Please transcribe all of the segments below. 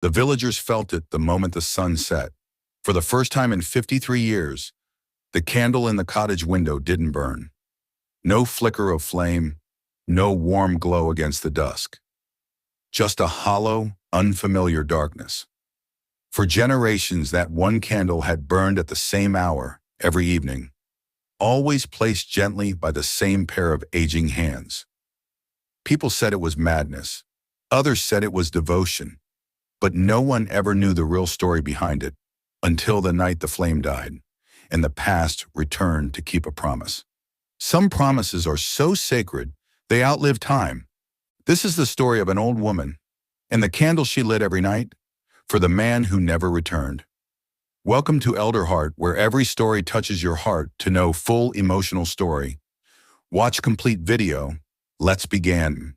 The villagers felt it the moment the sun set. For the first time in 53 years, the candle in the cottage window didn't burn. No flicker of flame, no warm glow against the dusk. Just a hollow, unfamiliar darkness. For generations, that one candle had burned at the same hour every evening, always placed gently by the same pair of aging hands. People said it was madness. Others said it was devotion. But no one ever knew the real story behind it until the night the flame died and the past returned to keep a promise. Some promises are so sacred, they outlive time. This is the story of an old woman and the candle she lit every night for the man who never returned. Welcome to Elder Heart, where every story touches your heart. To know full emotional story, watch complete video. Let's begin.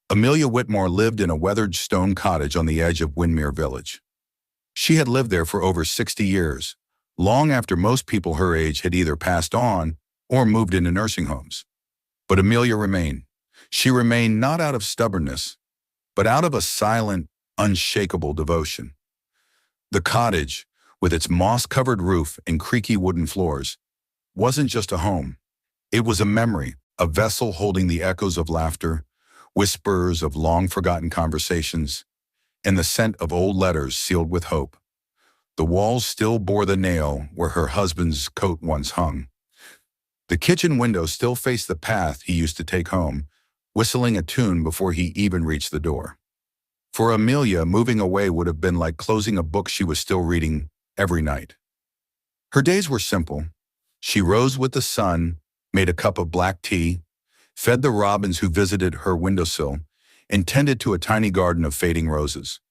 Amelia Whitmore lived in a weathered stone cottage on the edge of Windmere Village. She had lived there for over 60 years, long after most people her age had either passed on or moved into nursing homes. But Amelia remained. She remained not out of stubbornness, but out of a silent, unshakable devotion. The cottage, with its moss-covered roof and creaky wooden floors, wasn't just a home. It was a memory, a vessel holding the echoes of laughter, whispers of long-forgotten conversations, and the scent of old letters sealed with hope. The walls still bore the nail where her husband's coat once hung. The kitchen window still faced the path he used to take home, whistling a tune before he even reached the door. For Amelia, moving away would have been like closing a book she was still reading every night. Her days were simple. She rose with the sun, made a cup of black tea, fed the robins who visited her windowsill, and tended to a tiny garden of fading roses.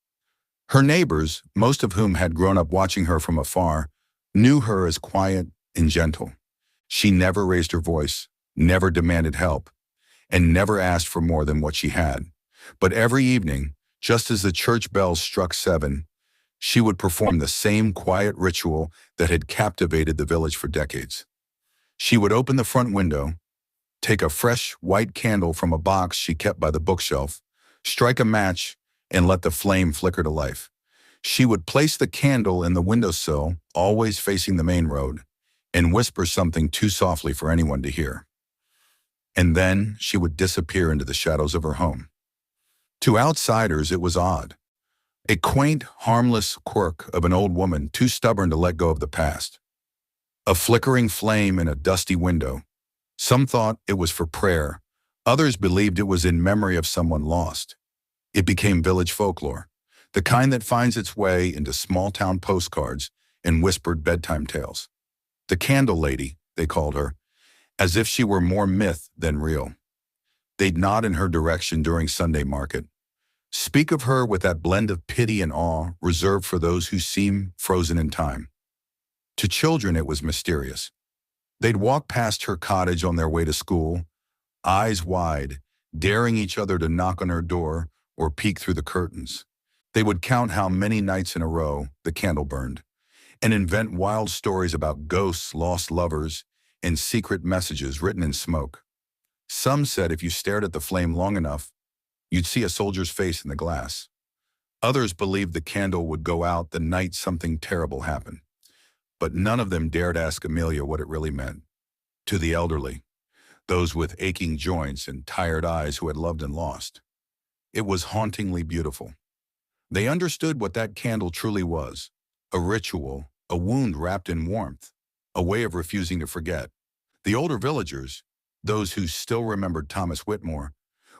Her neighbors, most of whom had grown up watching her from afar, knew her as quiet and gentle. She never raised her voice, never demanded help, and never asked for more than what she had. But every evening, just as the church bells struck 7, she would perform the same quiet ritual that had captivated the village for decades. She would open the front window, take a fresh white candle from a box she kept by the bookshelf, strike a match, and let the flame flicker to life. She would place the candle in the windowsill, always facing the main road, and whisper something too softly for anyone to hear. And then she would disappear into the shadows of her home. To outsiders, it was odd. A quaint, harmless quirk of an old woman too stubborn to let go of the past. A flickering flame in a dusty window. Some thought it was for prayer. Others believed it was in memory of someone lost. It became village folklore, the kind that finds its way into small-town postcards and whispered bedtime tales. The Candle Lady, they called her, as if she were more myth than real. They'd nod in her direction during Sunday market, speak of her with that blend of pity and awe reserved for those who seem frozen in time. To children, it was mysterious. They'd walk past her cottage on their way to school, eyes wide, daring each other to knock on her door or peek through the curtains. They would count how many nights in a row the candle burned and invent wild stories about ghosts, lost lovers, and secret messages written in smoke. Some said if you stared at the flame long enough, you'd see a soldier's face in the glass. Others believed the candle would go out the night something terrible happened. But none of them dared ask Amelia what it really meant. To the elderly, those with aching joints and tired eyes who had loved and lost, it was hauntingly beautiful. They understood what that candle truly was: a ritual, a wound wrapped in warmth, a way of refusing to forget. The older villagers, those who still remembered Thomas Whitmore,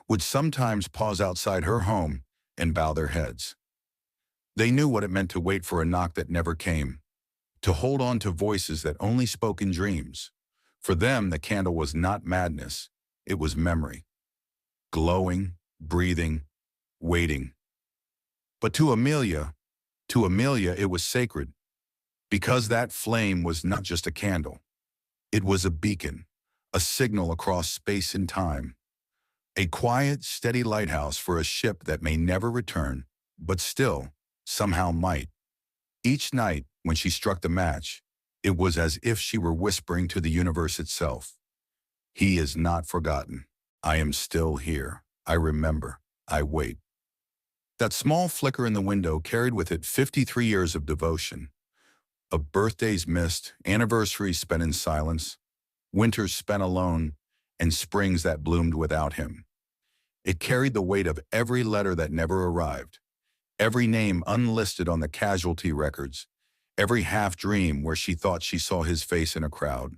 would sometimes pause outside her home and bow their heads. They knew what it meant to wait for a knock that never came, to hold on to voices that only spoke in dreams. For them, the candle was not madness, it was memory. Glowing, breathing, waiting. But to Amelia, it was sacred, because that flame was not just a candle. It was a beacon, a signal across space and time. A quiet, steady lighthouse for a ship that may never return, but still, somehow might. Each night, when she struck the match, it was as if she were whispering to the universe itself. He is not forgotten. I am still here. I remember. I wait. That small flicker in the window carried with it 53 years of devotion, of birthdays missed, anniversaries spent in silence, winters spent alone, and springs that bloomed without him. It carried the weight of every letter that never arrived, every name unlisted on the casualty records, every half-dream where she thought she saw his face in a crowd.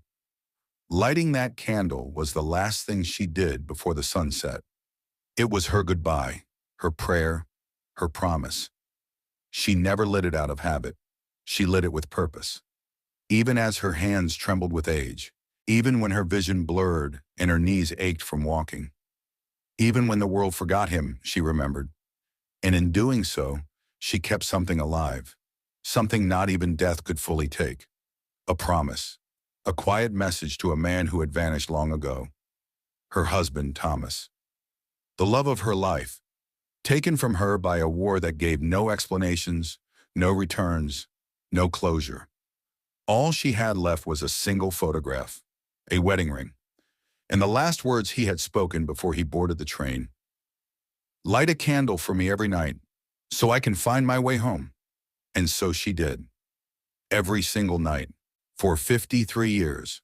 Lighting that candle was the last thing she did before the sun set. It was her goodbye, her prayer, her promise. She never lit it out of habit. She lit it with purpose. Even as her hands trembled with age, even when her vision blurred and her knees ached from walking. Even when the world forgot him, she remembered. And in doing so, she kept something alive, something not even death could fully take. A promise, a quiet message to a man who had vanished long ago. Her husband, Thomas. The love of her life, taken from her by a war that gave no explanations, no returns, no closure. All she had left was a single photograph, a wedding ring, and the last words he had spoken before he boarded the train. Light a candle for me every night, so I can find my way home. And so she did. Every single night, for 53 years.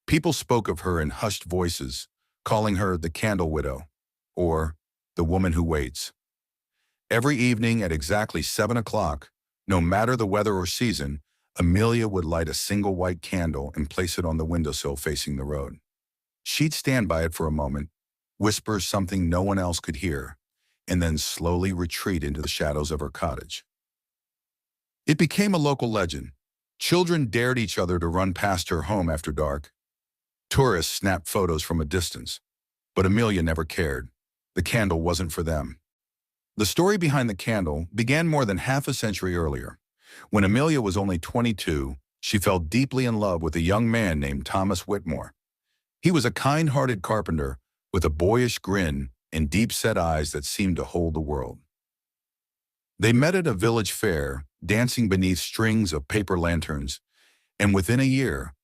People spoke of her in hushed voices, calling her the candle widow, or the woman who waits. Every evening at exactly 7 o'clock, no matter the weather or season, Amelia would light a single white candle and place it on the windowsill facing the road. She'd stand by it for a moment, whisper something no one else could hear, and then slowly retreat into the shadows of her cottage. It became a local legend. Children dared each other to run past her home after dark. Tourists snapped photos from a distance, but Amelia never cared. The candle wasn't for them. The story behind the candle began more than half a century earlier. When Amelia was only 22, she fell deeply in love with a young man named Thomas Whitmore. He was a kind-hearted carpenter with a boyish grin and deep-set eyes that seemed to hold the world. They met at a village fair, dancing beneath strings of paper lanterns, and within a year,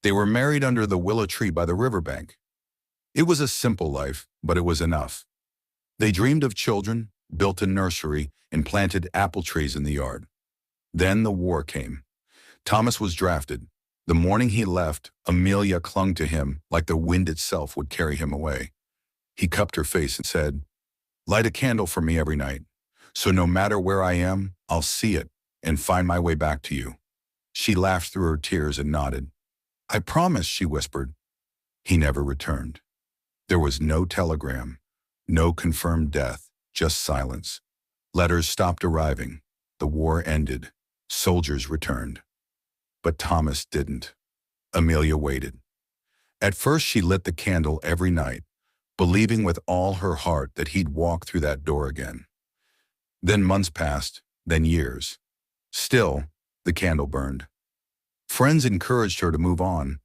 they were married under the willow tree by the riverbank. It was a simple life, but it was enough. They dreamed of children, built a nursery, and planted apple trees in the yard. Then the war came. Thomas was drafted. The morning he left, Amelia clung to him like the wind itself would carry him away. He cupped her face and said, "Light a candle for me every night, so no matter where I am, I'll see it and find my way back to you." She laughed through her tears and nodded. "I promise," she whispered. He never returned. There was no telegram, no confirmed death, just silence. Letters stopped arriving. The war ended. Soldiers returned. But Thomas didn't. Amelia waited. At first she lit the candle every night, believing with all her heart that he'd walk through that door again. Then months passed, then years. Still, the candle burned. Friends encouraged her to move on.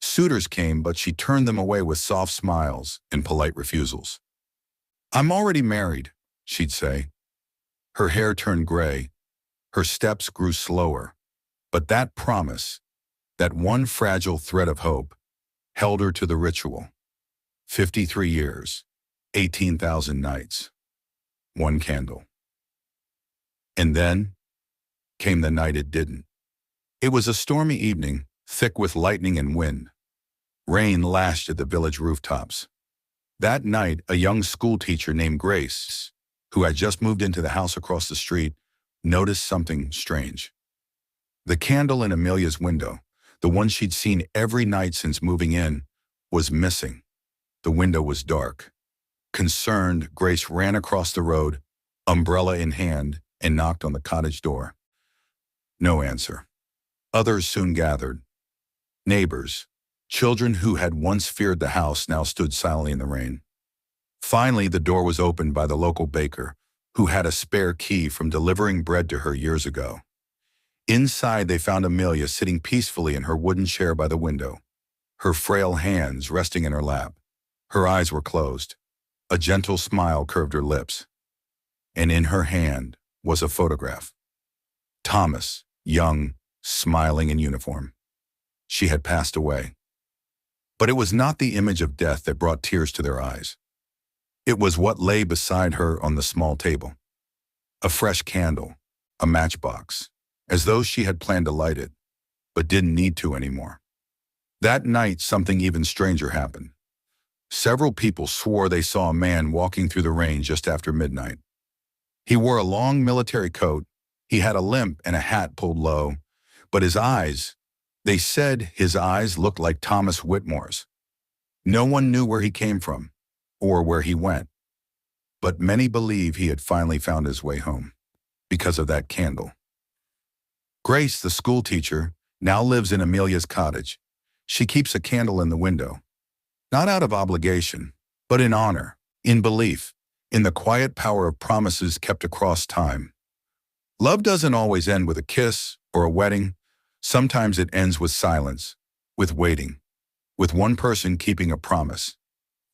Suitors came, but she turned them away with soft smiles and polite refusals. "I'm already married," she'd say. Her hair turned gray. Her steps grew slower. But that promise, that one fragile thread of hope, held her to the ritual. 53 years, 18,000 nights, one candle. And then came the night it didn't. It was a stormy evening, thick with lightning and wind. Rain lashed at the village rooftops. That night, a young schoolteacher named Grace, who had just moved into the house across the street, noticed something strange. The candle in Amelia's window, the one she'd seen every night since moving in, was missing. The window was dark. Concerned, Grace ran across the road, umbrella in hand, and knocked on the cottage door. No answer. Others soon gathered. Neighbors, children who had once feared the house now stood silently in the rain. Finally, the door was opened by the local baker, who had a spare key from delivering bread to her years ago. Inside, they found Amelia sitting peacefully in her wooden chair by the window, her frail hands resting in her lap. Her eyes were closed. A gentle smile curved her lips. And in her hand was a photograph. Thomas, young, smiling in uniform. She had passed away. But it was not the image of death that brought tears to their eyes. It was what lay beside her on the small table. A fresh candle, a matchbox, as though she had planned to light it, but didn't need to anymore. That night, something even stranger happened. Several people swore they saw a man walking through the rain just after midnight. He wore a long military coat, he had a limp and a hat pulled low, but his eyes, they said his eyes looked like Thomas Whitmore's. No one knew where he came from or where he went, but many believe he had finally found his way home because of that candle. Grace, the school teacher, now lives in Amelia's cottage. She keeps a candle in the window, not out of obligation, but in honor, in belief, in the quiet power of promises kept across time. Love doesn't always end with a kiss or a wedding. Sometimes it ends with silence, with waiting, with one person keeping a promise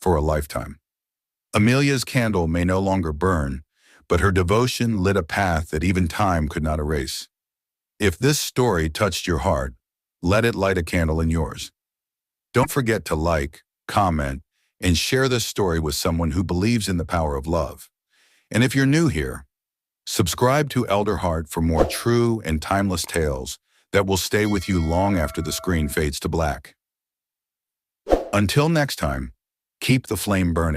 for a lifetime. Amelia's candle may no longer burn, but her devotion lit a path that even time could not erase. If this story touched your heart, let it light a candle in yours. Don't forget to like, comment, and share this story with someone who believes in the power of love. And if you're new here, subscribe to Elder Heart for more true and timeless tales that will stay with you long after the screen fades to black. Until next time, keep the flame burning.